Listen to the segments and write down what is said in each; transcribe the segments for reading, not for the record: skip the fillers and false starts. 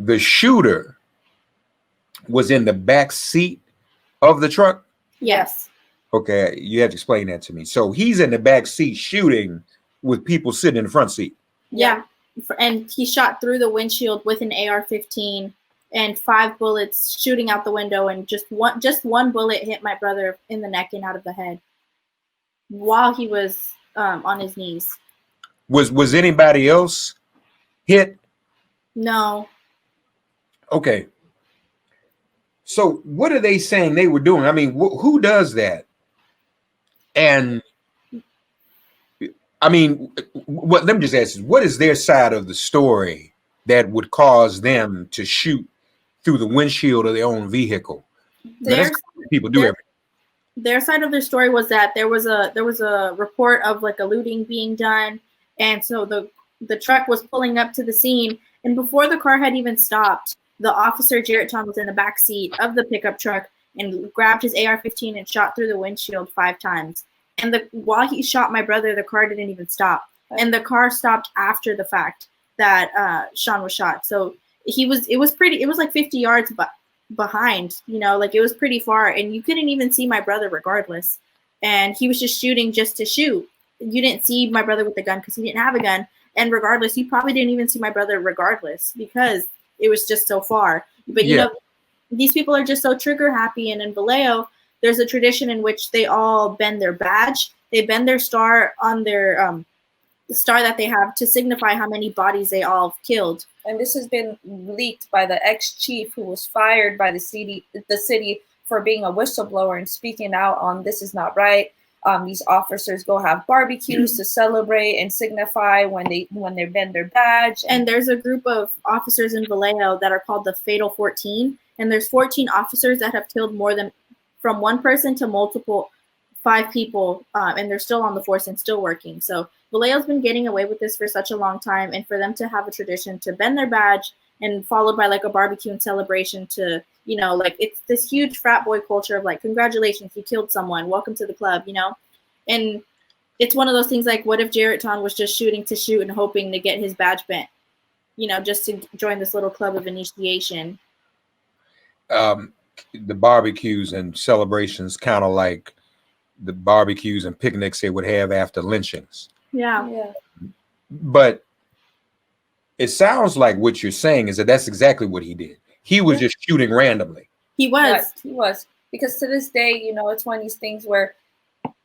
the shooter was in the back seat of the truck? Yes. Okay, you have to explain that to me. So he's in the back seat shooting with people sitting in the front seat. Yeah. And he shot through the windshield with an AR-15 and 5 bullets shooting out the window, and just one bullet hit my brother in the neck and out of the head while he was on his knees. Was anybody else hit? No. Okay. So what are they saying they were doing? I mean, who does that? And I mean, what? Let me just ask you, what is their side of the story that would cause them to shoot through the windshield of their own vehicle? People do everything. Their side of the story was that there was a report of like a looting being done, and so the truck was pulling up to the scene, and before the car had even stopped, the officer Jarrett Tom was in the back seat of the pickup truck and grabbed his AR-15 and shot through the windshield 5 times. And while he shot my brother, the car didn't even stop, and the car stopped after the fact that Sean was shot. So it was like 50 yards behind, like it was pretty far, and you couldn't even see my brother regardless, and he was just shooting just to shoot. You didn't see my brother with the gun because he didn't have a gun, and regardless, you probably didn't even see my brother regardless because it was just so far. But these people are just so trigger happy, and in Vallejo there's a tradition in which they all bend their badge. They bend their star on their the star that they have to signify how many bodies they all killed. And this has been leaked by the ex-chief who was fired by the city for being a whistleblower and speaking out on this is not right. These officers go have barbecues to celebrate and signify when they bend their badge. And there's a group of officers in Vallejo that are called the Fatal 14. And there's 14 officers that have killed more than from one person to 5 people, and they're still on the force and still working. So Vallejo's been getting away with this for such a long time, and for them to have a tradition to bend their badge and followed by like a barbecue and celebration to, like it's this huge frat boy culture of like, congratulations, you killed someone, welcome to the club, and it's one of those things like, what if Jarrett Tom was just shooting to shoot and hoping to get his badge bent, just to join this little club of initiation. The barbecues and celebrations kind of like the barbecues and picnics they would have after lynchings. Yeah. But it sounds like what you're saying is that that's exactly what he did. He was just shooting randomly. He was. Because to this day, it's one of these things where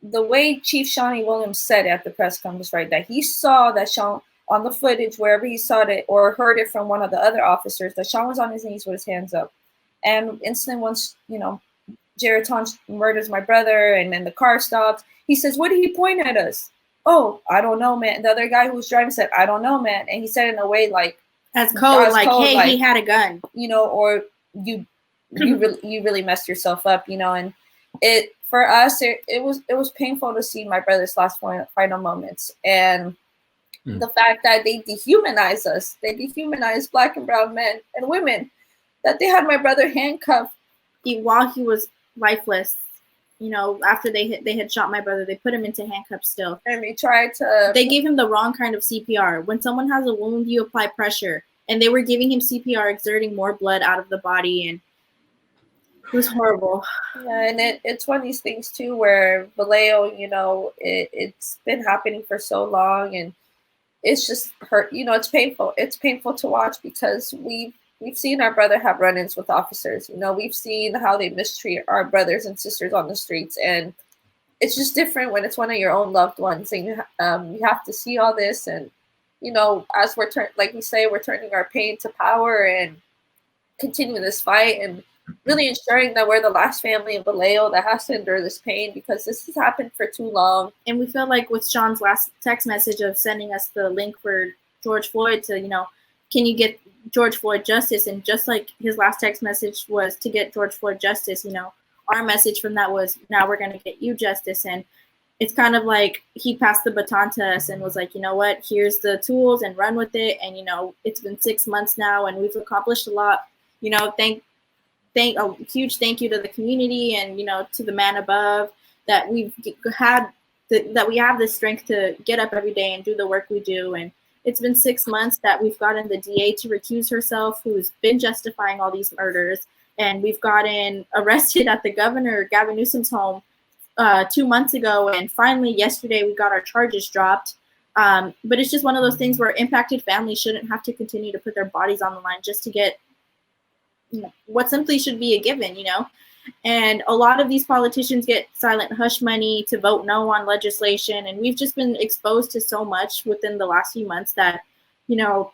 the way Chief Shawnee Williams said at the press conference, right, that he saw that Sean on the footage, wherever he saw it or heard it from one of the other officers, that Sean was on his knees with his hands up. And instantly once, Jarrett Tom murders my brother and then the car stops, he says, what did he point at us? Oh, I don't know, man. The other guy who was driving said, I don't know, man. And he said in a way like as cold, hey, he had a gun. Or you really messed yourself up, and it for us it was painful to see my brother's last final moments, and the fact that they dehumanize us, they dehumanize Black and brown men and women, that they had my brother handcuffed while he was lifeless. After they had shot my brother, they put him into handcuffs still. And they gave him the wrong kind of CPR. When someone has a wound, you apply pressure. And they were giving him CPR, exerting more blood out of the body. And it was horrible. Yeah, and it's one of these things, too, where Vallejo, it's been happening for so long. And it's just hurt. It's painful. It's painful to watch because we've seen our brother have run-ins with officers. We've seen how they mistreat our brothers and sisters on the streets, and it's just different when it's one of your own loved ones. And you have to see all this, and as we're turning our pain to power and continuing this fight, and really ensuring that we're the last family in Vallejo that has to endure this pain because this has happened for too long. And we feel like with Sean's last text message of sending us the link for George Floyd to, can you get George Floyd justice? And just like his last text message was to get George Floyd justice, our message from that was, now we're going to get you justice. And it's kind of like he passed the baton to us and was like, you know what, here's the tools and run with it. And, it's been 6 months now and we've accomplished a lot. A huge thank you to the community and, to the man above that we have the strength to get up every day and do the work we do. And It's been 6 months that we've gotten the DA to recuse herself, who's been justifying all these murders. And we've gotten arrested at the governor, Gavin Newsom's home 2 months ago. And finally, yesterday, we got our charges dropped. But it's just one of those things where impacted families shouldn't have to continue to put their bodies on the line just to get, you know, what simply should be a given, you know. And a lot of these politicians get silent hush money to vote no on legislation. And we've just been exposed to so much within the last few months that, you know,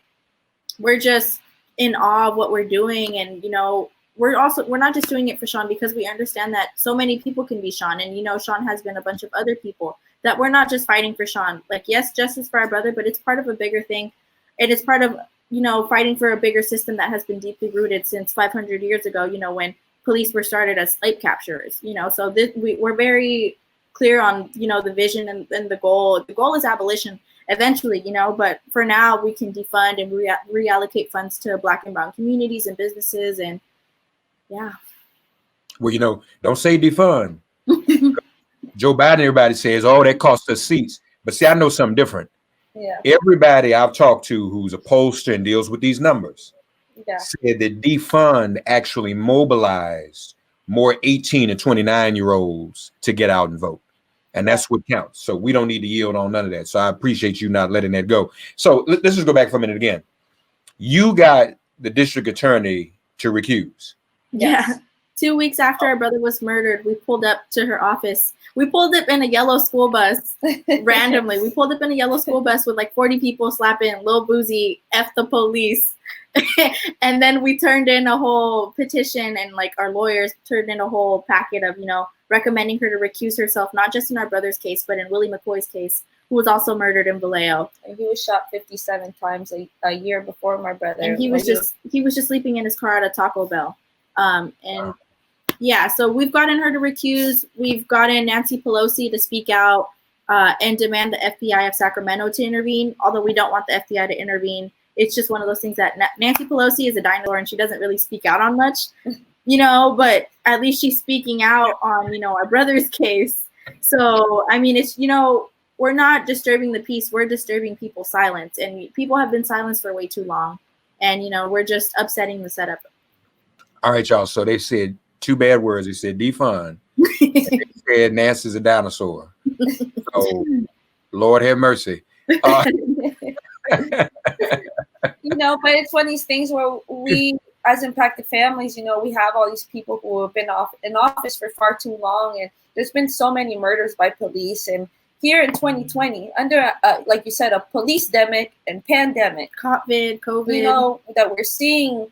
we're just in awe of what we're doing. And, you know, we're not just doing it for Sean, because we understand that so many people can be Sean. And, you know, Sean has been a bunch of other people, that we're not just fighting for Sean. Like, yes, justice for our brother, but it's part of a bigger thing. And it's part of, you know, fighting for a bigger system that has been deeply rooted since 500 years ago, you know, when police were started as slave capturers, you know. So we're very clear on, you know, the vision and the goal. The goal is abolition eventually, you know, but for now we can defund and reallocate funds to Black and brown communities and businesses. And yeah. Well, you know, don't say defund. Joe Biden, everybody says, oh, that costs us seats. But see, I know something different. Yeah. Everybody I've talked to who's a pollster and deals with these numbers said that defund actually mobilized more 18 and 29-year-olds to get out and vote. And that's what counts. So we don't need to yield on none of that. So I appreciate you not letting that go. So let's just go back for a minute again. You got the district attorney to recuse. Yeah. 2 weeks after our brother was murdered, we pulled up to her office. We pulled up in a yellow school bus randomly. We pulled up in a yellow school bus with like 40 people slapping Lil Boozy, F the police. And then we turned in a whole petition, and like our lawyers turned in a whole packet of, you know, recommending her to recuse herself, not just in our brother's case, but in Willie McCoy's case, who was also murdered in Vallejo. And he was shot 57 times a year before my brother. And he was just sleeping in his car at a Taco Bell. And yeah, so we've gotten her to recuse. We've gotten Nancy Pelosi to speak out and demand the FBI of Sacramento to intervene, although we don't want the FBI to intervene. It's just one of those things that Nancy Pelosi is a dinosaur and she doesn't really speak out on much, you know, but at least she's speaking out on, you know, our brother's case. So, I mean, it's, you know, we're not disturbing the peace. We're disturbing people's silence, and people have been silenced for way too long. And, you know, we're just upsetting the setup. All right, y'all. So they said two bad words. They said defund. They said Nancy's a dinosaur. So, Lord have mercy. You know, but it's one of these things where we, as impacted families, you know, we have all these people who have been in office for far too long, and there's been so many murders by police. And here in 2020, under, like you said, a police-demic and pandemic, COVID, you know, that we're seeing,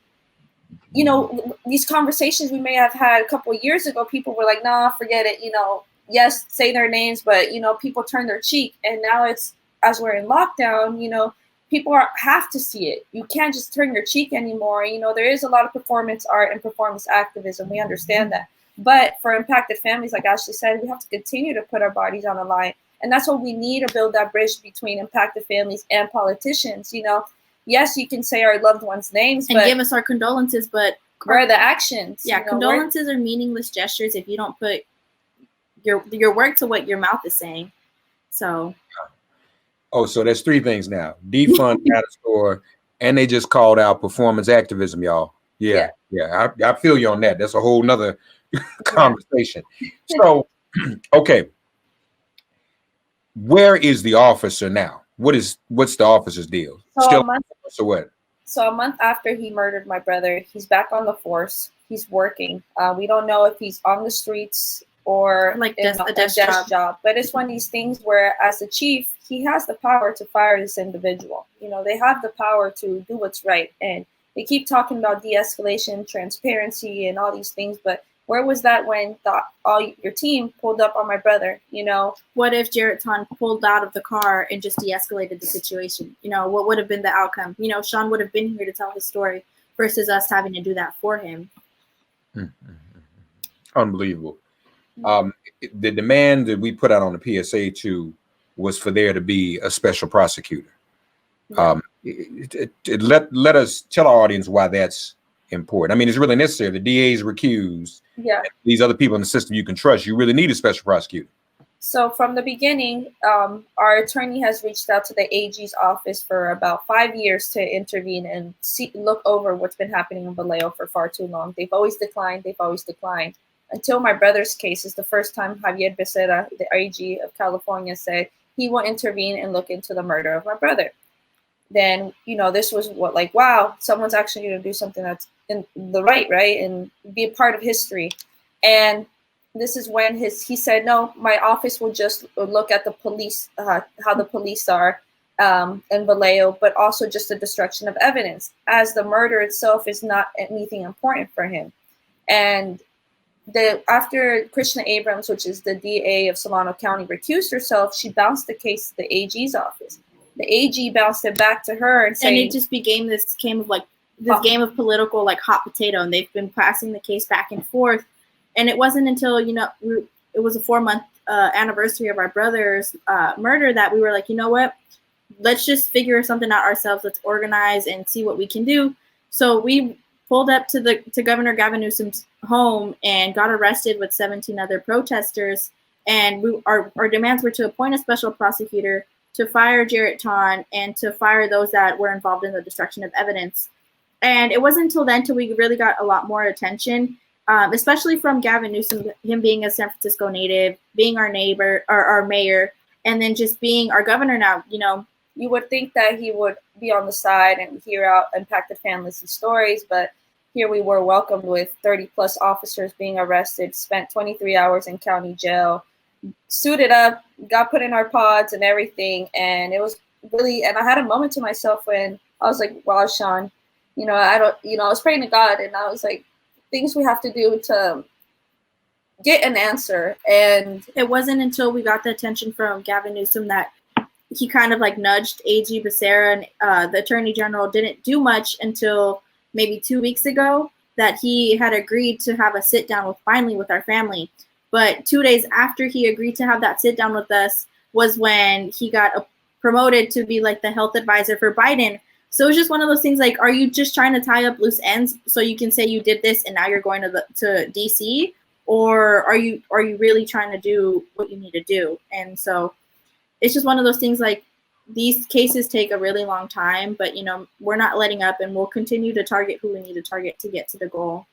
you know, these conversations we may have had a couple of years ago, people were like, nah, forget it, you know, yes, say their names, but, you know, people turn their cheek. And now it's, as we're in lockdown, you know, people have to see it. You can't just turn your cheek anymore. You know, there is a lot of performance art and performance activism. We understand that. But for impacted families, like Ashley said, we have to continue to put our bodies on the line. And that's what we need to build that bridge between impacted families and politicians. You know, yes, you can say our loved ones' names, and give us our condolences, but where are the actions? Yeah, you know, condolences are meaningless gestures if you don't put your work to what your mouth is saying. So. Oh, so there's three things now: defund, dinosaur, and they just called out performance activism, y'all. Yeah. I feel you on that. That's a whole nother conversation. So, okay, where is the officer now? What's the officer's deal? So a month after he murdered my brother, he's back on the force. He's working. We don't know if he's on the streets or like a desk job. But it's one of these things where, as the chief, he has the power to fire this individual. You know, they have the power to do what's right. And they keep talking about de-escalation, transparency, and all these things. But where was that when all your team pulled up on my brother? You know, what if Jarrett Ton pulled out of the car and just de-escalated the situation? You know, what would have been the outcome? You know, Sean would have been here to tell his story versus us having to do that for him. Unbelievable. The demand that we put out on the PSA 2 was for there to be a special prosecutor. Let us tell our audience why that's important. I mean, it's really necessary. The DA is recused. Yeah. These other people in the system you can trust. You really need a special prosecutor. So from the beginning, our attorney has reached out to the AG's office for about 5 years to intervene and look over what's been happening in Vallejo for far too long. They've always declined. They've always declined. Until my brother's case is the first time Javier Becerra, the AG of California, said he will intervene and look into the murder of my brother. Then, this was what, like, wow, someone's actually going to do something that's in the right, and be a part of history. And this is when he said, no, my office will just look at the police, how the police are in Vallejo, but also just the destruction of evidence, as the murder itself is not anything important for him. And after Krishna Abrams, which is the DA of Solano County, recused herself, she bounced the case to the AG's office. The AG bounced it back to her and saying, and it just became this game of political, like, hot potato, and they've been passing the case back and forth. And it wasn't until, it was a 4-month anniversary of our brother's murder that we were like, you know what, let's just figure something out ourselves. Let's organize and see what we can do. So we pulled up to Governor Gavin Newsom's home and got arrested with 17 other protesters. And our demands were to appoint a special prosecutor, to fire Jarrett Ton, and to fire those that were involved in the destruction of evidence. And it wasn't until then till we really got a lot more attention, especially from Gavin Newsom, him being a San Francisco native, being our neighbor, or our mayor, and then just being our governor now. You would think that he would be on the side and hear out impacted families and stories, but here we were welcomed with 30 plus officers being arrested, spent 23 hours in county jail, suited up, got put in our pods and everything. And it was really, and I had a moment to myself when I was like, wow, Sean, I was praying to God, and I was like, things we have to do to get an answer. And it wasn't until we got the attention from Gavin Newsom that he kind of like nudged AG Becerra, and the Attorney General didn't do much until maybe 2 weeks ago, that he had agreed to have a sit down finally with our family. But 2 days after he agreed to have that sit down with us was when he got promoted to be like the health advisor for Biden. So it's just one of those things, like, are you just trying to tie up loose ends so you can say you did this and now you're going to DC? Or are you really trying to do what you need to do? And so it's just one of those things, like, these cases take a really long time, but we're not letting up, and we'll continue to target who we need to target to get to the goal.